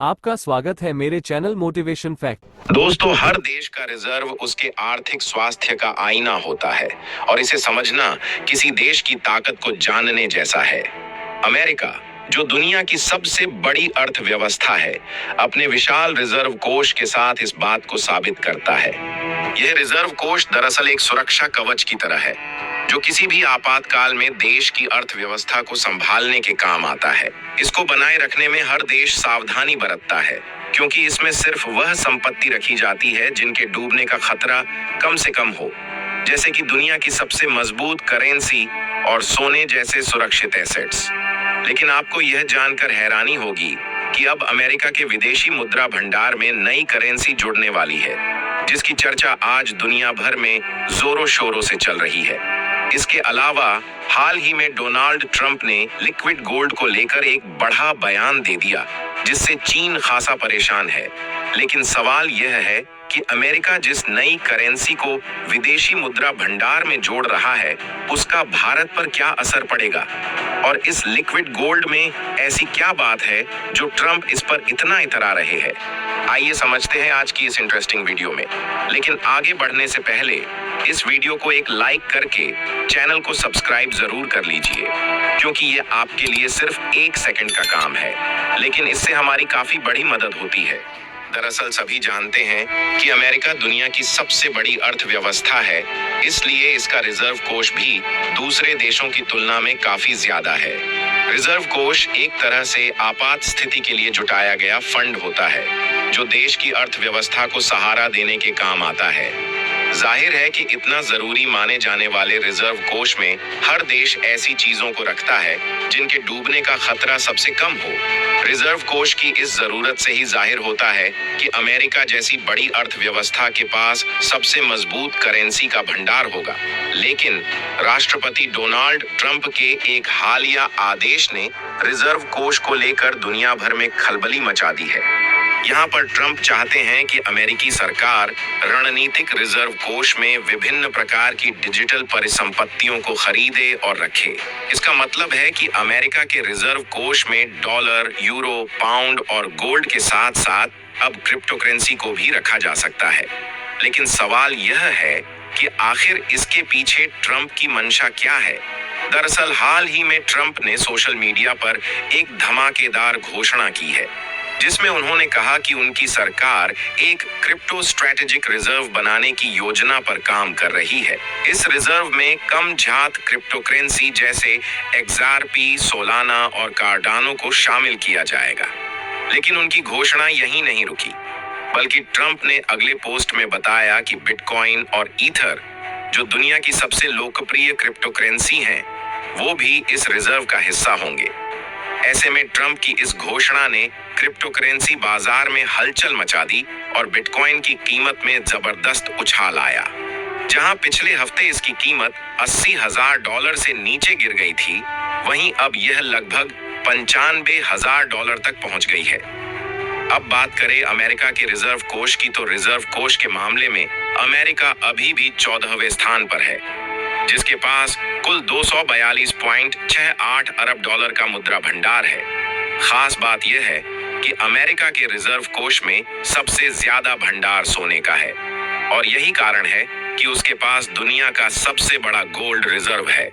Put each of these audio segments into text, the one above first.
आपका स्वागत है मेरे चैनल मोटिवेशन फैक्ट। दोस्तों, हर देश का रिजर्व उसके आर्थिक स्वास्थ्य का आईना होता है और इसे समझना किसी देश की ताकत को जानने जैसा है। अमेरिका, जो दुनिया की सबसे बड़ी अर्थव्यवस्था है, अपने विशाल रिजर्व कोष के साथ इस बात को साबित करता है। यह रिजर्व कोष दरअसल एक सुरक्षा कवच की तरह है, जो किसी भी आपातकाल में देश की अर्थव्यवस्था को संभालने के काम आता है। इसको बनाए रखने में हर देश सावधानी बरतता है, क्योंकि इसमें सिर्फ वह संपत्ति रखी जाती है जिनके डूबने का खतरा कम से कम हो, जैसे कि दुनिया की सबसे मजबूत करेंसी और सोने जैसे सुरक्षित एसेट्स। लेकिन आपको यह जानकर हैरानी होगी कि अब अमेरिका के विदेशी मुद्रा भंडार में नई करेंसी जुड़ने वाली है, जिसकी चर्चा आज दुनिया भर में जोरों शोरों से चल रही है। इसके अलावा हाल ही में डोनाल्ड ट्रंप ने लिक्विड गोल्ड को लेकर एक बड़ा बयान दे दिया, जिससे चीन खासा परेशान है। लेकिन सवाल यह है कि अमेरिका जिस नई करेंसी को विदेशी मुद्रा भंडार में जोड़ रहा है, उसका भारत पर क्या असर पड़ेगा, और इस लिक्विड गोल्ड में ऐसी क्या बात है जो ट्रंप इस पर इतना इतरा रहे हैं। आइए समझते हैं आज की इस इंटरेस्टिंग वीडियो में। लेकिन आगे बढ़ने से पहले इस वीडियो को एक लाइक करके चैनल को सब्सक्राइब जरूर कर लीजिए, क्योंकि ये आपके लिए सिर्फ 1 सेकंड का काम है, लेकिन इससे हमारी काफी बड़ी मदद होती है। दरअसल सभी जानते हैं कि अमेरिका दुनिया की सबसे बड़ी अर्थव्यवस्था है, इसलिए इसका रिजर्व कोष भी दूसरे देशों की तुलना में काफी ज्यादा है। रिजर्व कोष एक तरह से आपात स्थिति के लिए जुटाया गया फंड होता है, जो देश की अर्थव्यवस्था को सहारा देने के काम आता है। जाहिर है कि इतना जरूरी माने जाने वाले रिजर्व कोष में हर देश ऐसी चीजों को रखता है जिनके डूबने का खतरा सबसे कम हो। रिजर्व कोष की इस जरूरत से ही जाहिर होता है कि अमेरिका जैसी बड़ी अर्थव्यवस्था के पास सबसे मजबूत करेंसी का भंडार होगा। लेकिन राष्ट्रपति डोनाल्ड ट्रंप के एक हालिया आदेश ने रिजर्व कोष को लेकर दुनिया भर में खलबली मचा दी है। यहाँ पर ट्रंप चाहते हैं कि अमेरिकी सरकार रणनीतिक रिजर्व कोष में विभिन्न प्रकार की डिजिटल परिसंपत्तियों को खरीदे और रखे। इसका मतलब है कि अमेरिका के रिजर्व कोष में डॉलर, यूरो, पाउंड और गोल्ड के साथ साथ अब क्रिप्टो करेंसी को भी रखा जा सकता है। लेकिन सवाल यह है कि आखिर इसके पीछे ट्रंप की मंशा क्या है। दरअसल हाल ही में ट्रंप ने सोशल मीडिया पर एक धमाकेदार घोषणा की है, जिसमें उन्होंने कहा कि उनकी सरकार एक क्रिप्टो स्ट्रेटेजिक रिजर्व बनाने की योजना पर काम कर रही है। इस रिजर्व में कम जात क्रिप्टो करेंसी जैसे एक्सआरपी, सोलाना और कार्डानो को शामिल किया जाएगा। लेकिन उनकी घोषणा यहीं नहीं रुकी, बल्कि ट्रंप ने अगले पोस्ट में बताया कि बिटकॉइन और ईथर, जो दुनिया की सबसे लोकप्रिय क्रिप्टो करेंसी हैं, वो भी इस रिजर्व का हिस्सा होंगे। ऐसे में ट्रंप की इस घोषणा ने क्रिप्टो करेंसी बाजार में हलचल मचा दी और बिटकॉइन की कीमत में जबरदस्त उछाल आया। जहां पिछले हफ्ते इसकी कीमत $80,000 से नीचे गिर गई थी, वहीं अब यह लगभग $95,000 तक पहुंच गई है। अब बात करें अमेरिका के रिजर्व कोष की, तो रिजर्व कोष के मामले में अमेरिका अभी भी 14वें स्थान पर है, जिसके पास कुल $242.68 अरब का मुद्रा भंडार है। खास बात यह है कि अमेरिका के रिजर्व कोष में सबसे ज्यादा भंडार सोने का है, और यही कारण है कि उसके पास दुनिया का सबसे बड़ा गोल्ड रिजर्व है,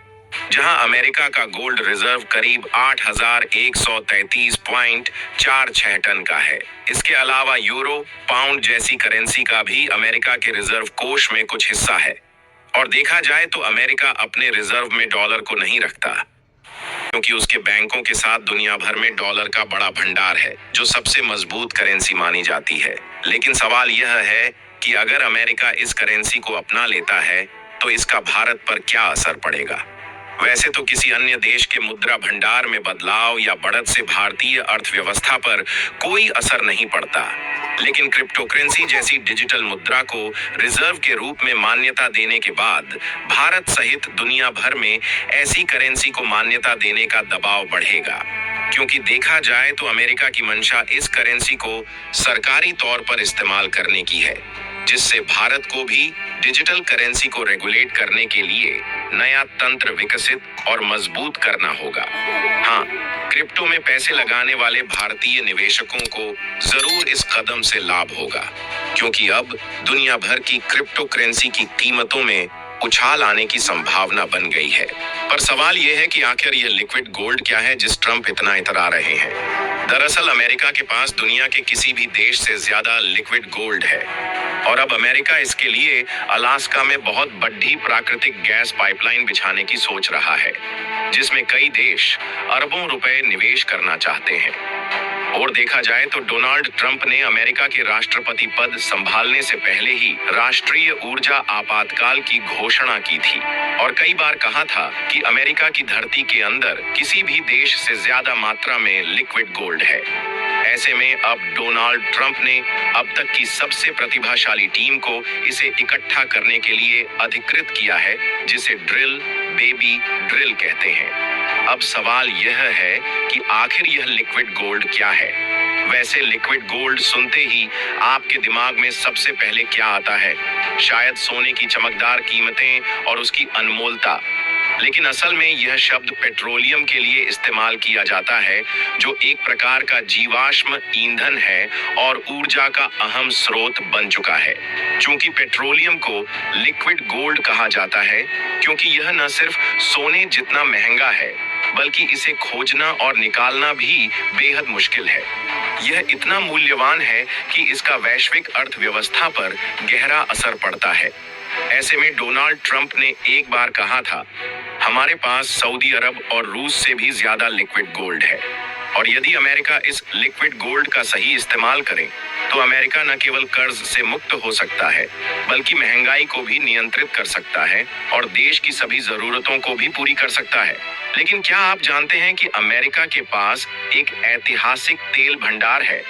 जहां अमेरिका का गोल्ड रिजर्व करीब 8,133.46 टन का है। इसके अलावा यूरो, पाउंड जैसी करेंसी का भी अमेरिका के रिजर्व कोष में कुछ हिस्सा है। और देखा जाए तो अमेरिका अपने रिजर्व में डॉलर को नहीं रखता, क्योंकि उसके बैंकों के साथ दुनिया भर में डॉलर का बड़ा भंडार है, जो सबसे मजबूत करेंसी मानी जाती है। लेकिन सवाल यह है कि अगर अमेरिका इस करेंसी को अपना लेता है, तो इसका भारत पर क्या असर पड़ेगा। वैसे तो किसी अन्य देश के मुद्रा भंडार में बदलाव या बढ़त से भारतीय अर्थव्यवस्था पर कोई असर नहीं पड़ता, लेकिन क्रिप्टो करेंसी जैसी डिजिटल मुद्रा को रिजर्व के रूप में मान्यता देने के बाद भारत सहित दुनिया भर में ऐसी करेंसी को मान्यता देने का दबाव बढ़ेगा, क्योंकि देखा जाए तो अमेरिका की मंशा इस करेंसी को सरकारी तौर पर इस्तेमाल करने की है। जिससे भारत को भी डिजिटल करेंसी को रेगुलेट करने के लिए नया तंत्र विकसित और मजबूत करना होगा। हाँ, क्रिप्टो में पैसे लगाने वाले भारतीय निवेशकों को जरूर इस कदम से लाभ होगा, क्योंकि अब दुनिया भर की क्रिप्टो करेंसी की कीमतों में उछाल आने की संभावना बन गई है। पर सवाल यह है कि आखिर यह लिक्विड गोल्ड क्या है जिस ट्रंप इतना इतरा रहे हैं। दरअसल अमेरिका के पास दुनिया के किसी भी देश से ज्यादा लिक्विड गोल्ड है और अब अमेरिका इसके लिए अलास्का में बहुत बड़ी प्राकृतिक गैस पाइपलाइन बिछाने की सोच रहा है, जिसमें कई देश अरबों रुपए निवेश करना चाहते हैं। और देखा जाए तो डोनाल्ड ट्रंप ने अमेरिका के राष्ट्रपति पद संभालने से पहले ही राष्ट्रीय ऊर्जा आपातकाल की घोषणा की थी और कई बार कहा था कि अमेरिका की धरती के अंदर किसी भी देश से ज्यादा मात्रा में लिक्विड गोल्ड है। ऐसे में अब डोनाल्ड ट्रंप ने अब तक की सबसे प्रतिभाशाली टीम को इसे इकट्ठा करने के लिए अधिकृत किया है, जिसे ड्रिल बेबी ड्रिल कहते हैं। अब सवाल यह है कि आखिर यह लिक्विड गोल्ड क्या है। वैसे लिक्विड गोल्ड सुनते ही आपके दिमाग में सबसे पहले क्या आता है? शायद सोने की चमकदार कीमतें और उसकी अनमोलता, लेकिन असल में यह शब्द पेट्रोलियम के लिए इस्तेमाल किया जाता है, जो एक प्रकार का जीवाश्म ईंधन है और ऊर्जा का अहम स्रोत बन चुका है। चूंकि पेट्रोलियम को लिक्विड गोल्ड कहा जाता है क्योंकि यह न सिर्फ सोने जितना महंगा है, बल्कि इसे खोजना और निकालना भी बेहद मुश्किल है। यह इतना मूल्यवान है कि इसका वैश्विक अर्थव्यवस्था पर गहरा असर पड़ता है। ऐसे में डोनाल्ड ट्रंप ने एक बार कहा था, हमारे पास सऊदी अरब और रूस से भी ज्यादा लिक्विड गोल्ड है और यदि अमेरिका इस लिक्विड गोल्ड का सही इस्तेमाल करे तो अमेरिका न केवल कर्ज से मुक्त हो सकता है, बल्कि महंगाई को भी नियंत्रित कर सकता है और देश की सभी जरूरतों को भी पूरी कर सकता है। लेकिन क्या आप जानते हैं कि अमेरिका के पास एक ऐतिहासिक तेल भंडार है,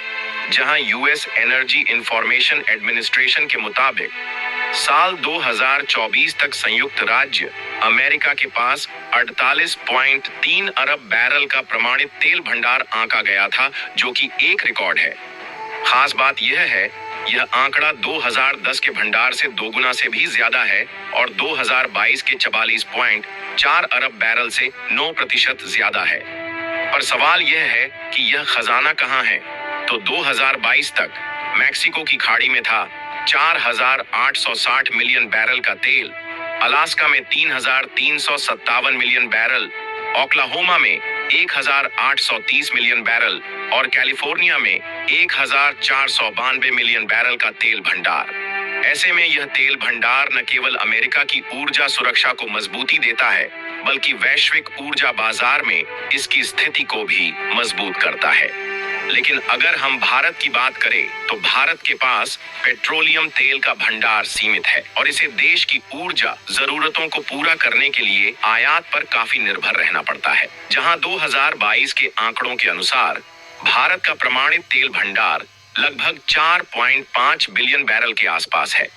जहां यूएस एनर्जी इंफॉर्मेशन एडमिनिस्ट्रेशन के मुताबिक साल 2024 तक संयुक्त राज्य अमेरिका के पास 48.3 अरब बैरल का प्रमाणित तेल भंडार आंका गया था, जो कि एक रिकॉर्ड है। खास बात यह है, यह आंकड़ा 2010 के भंडार से दोगुना से भी ज्यादा है और 2022 के 44.4 अरब बैरल से 9% ज्यादा है। पर सवाल यह है कि यह खजाना कहाँ है? तो 2022 तक मैक्सिको की खाड़ी में था 4,860 मिलियन बैरल का तेल, अलास्का में 3,357 मिलियन बैरल, ओक्लाहोमा में 1,830 मिलियन बैरल और कैलिफोर्निया में 1,492 मिलियन बैरल का तेल भंडार। ऐसे में यह तेल भंडार न केवल अमेरिका की ऊर्जा सुरक्षा को मजबूती देता है, बल्कि वैश्विक ऊर्जा बाजार में इसकी स्थिति को भी मजबूत करता है। लेकिन अगर हम भारत की बात करें तो भारत के पास पेट्रोलियम तेल का भंडार सीमित है और इसे देश की ऊर्जा जरूरतों को पूरा करने के लिए आयात पर काफी निर्भर रहना पड़ता है। जहां 2022 के आंकड़ों के अनुसार भारत का प्रमाणित तेल भंडार लगभग 4.5 बिलियन बैरल के आसपास है,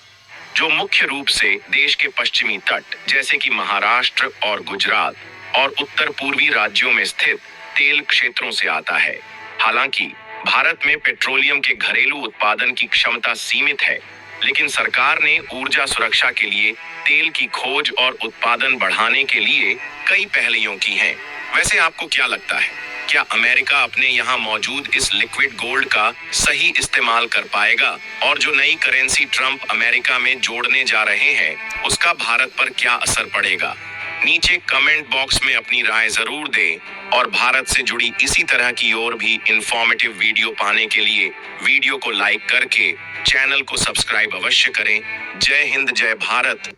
जो मुख्य रूप से देश के पश्चिमी तट जैसे कि महाराष्ट्र और गुजरात और उत्तर पूर्वी राज्यों में स्थित तेल क्षेत्रों से आता है। हालांकि भारत में पेट्रोलियम के घरेलू उत्पादन की क्षमता सीमित है, लेकिन सरकार ने ऊर्जा सुरक्षा के लिए तेल की खोज और उत्पादन बढ़ाने के लिए कई पहलियों की हैं। वैसे आपको क्या लगता है, क्या अमेरिका अपने यहाँ मौजूद इस लिक्विड गोल्ड का सही इस्तेमाल कर पाएगा और जो नई करेंसी ट्रंप अमेरिका में जोड़ने जा रहे हैं उसका भारत पर क्या असर पड़ेगा? नीचे कमेंट बॉक्स में अपनी राय जरूर दें और भारत से जुड़ी इसी तरह की और भी इंफॉर्मेटिव वीडियो पाने के लिए वीडियो को लाइक करके चैनल को सब्सक्राइब अवश्य करें। जय हिंद, जय भारत।